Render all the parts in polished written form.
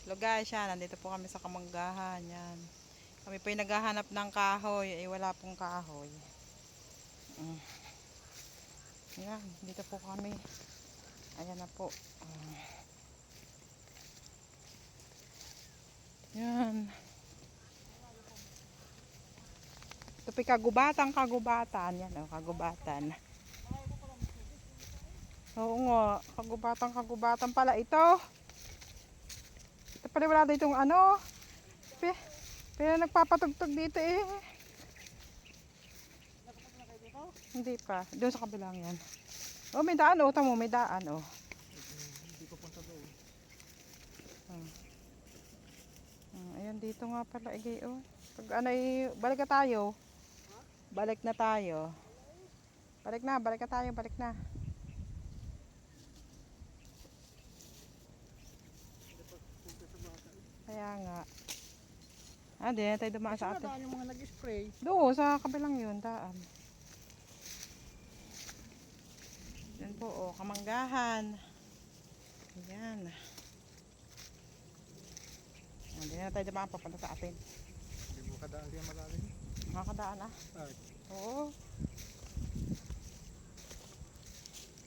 Hello guys, yan. Nandito po kami sa Kamanggahan. Yan. Kami po yung naghahanap ng kahoy. Eh, wala pong kahoy. Yan. Dito po kami. Ayan na po. Yan. Ito po kagubatan. Yan o, kagubatan. Oo nga. Kagubatan pala ito. Ito pala wala ditong ano. Pero nagpapatugtog dito eh. Hindi pa. Doon sa kabilang yan. Oh, may daan oh. Tamo, may daan oh. Hindi ko punta doon. Ayan dito nga pala igay oh. Pag ano balik na tayo. Balik na tayo. Balik na. Kaya nga. Di na tayo dumaan sa atin. Daan yung mga nag-spray. Doon sa kabilang yun, daan. Yan po oh, Kamanggahan. Ayan. Hindi na tayo dumaan papunta sa atin. Hindi mo kadaan siya malalim. Makakadaan ah. Ay. Oo.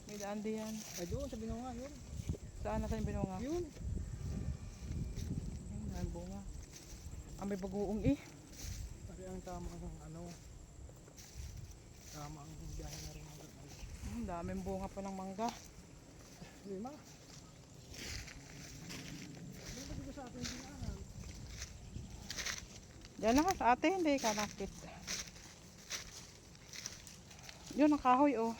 May daan diyan. Ay doon sa binunga yun. Saan natin yung binunga? Yun. Ayun, bunga. May bagoong eh. Kasi ang tama ng ano. Tama ang biyahe na rin. Daming bunga pa ng mangga. Lima. Doon pa dito sa ating dinaanan. Diyan na sa atin, hindi kalakit. Yun ang kahoy oh.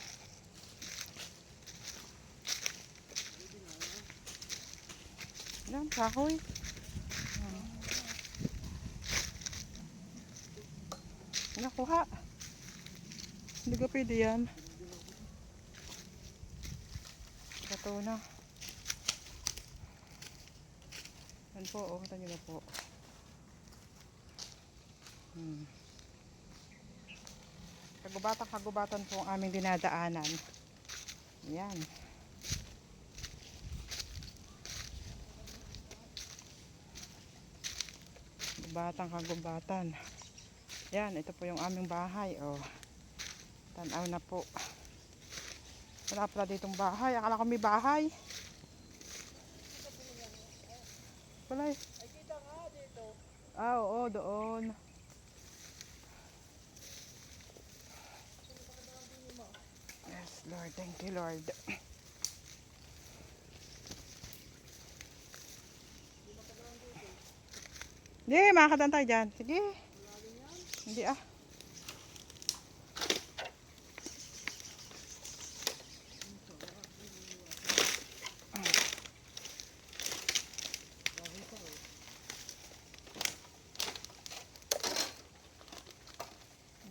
Yan, kahoy. Nakuha. Hindi ka pwede yan. Ito na. Yan po, oh. Ito nyo na po. Kagubatan po ang aming dinadaanan. Yan. Kagubatan. Yan, ito po yung aming bahay. Oh. Tanaw na po. Wala pala ditong bahay. Akala ko may bahay. Wala eh. Ay kita nga dito. Oo, doon. Yes, Lord. Thank you, Lord. Hindi, makakadaan tayo dyan. Sige. Hindi ah.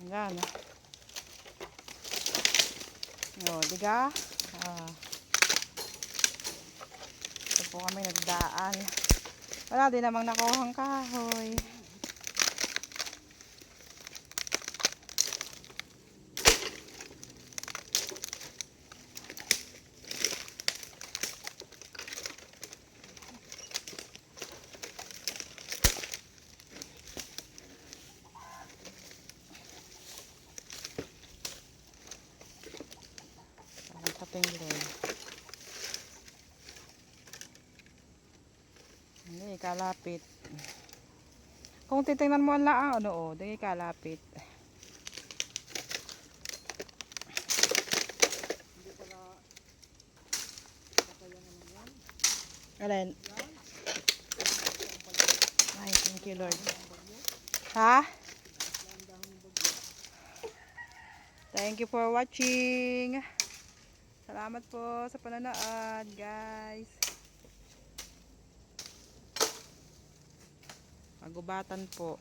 Yan. Diga. Ito po kami nagdaan. Wala din namang nakuhang kahoy. Tingin. Hindi kalapit. Kung titingnan mo lang ano oh, hindi kalapit. Hindi pala kakayangan ng yan. Alin? Ay, thank you Lord. Ha? Thank you for watching. Salamat po sa panonood, guys. Kagubatan po.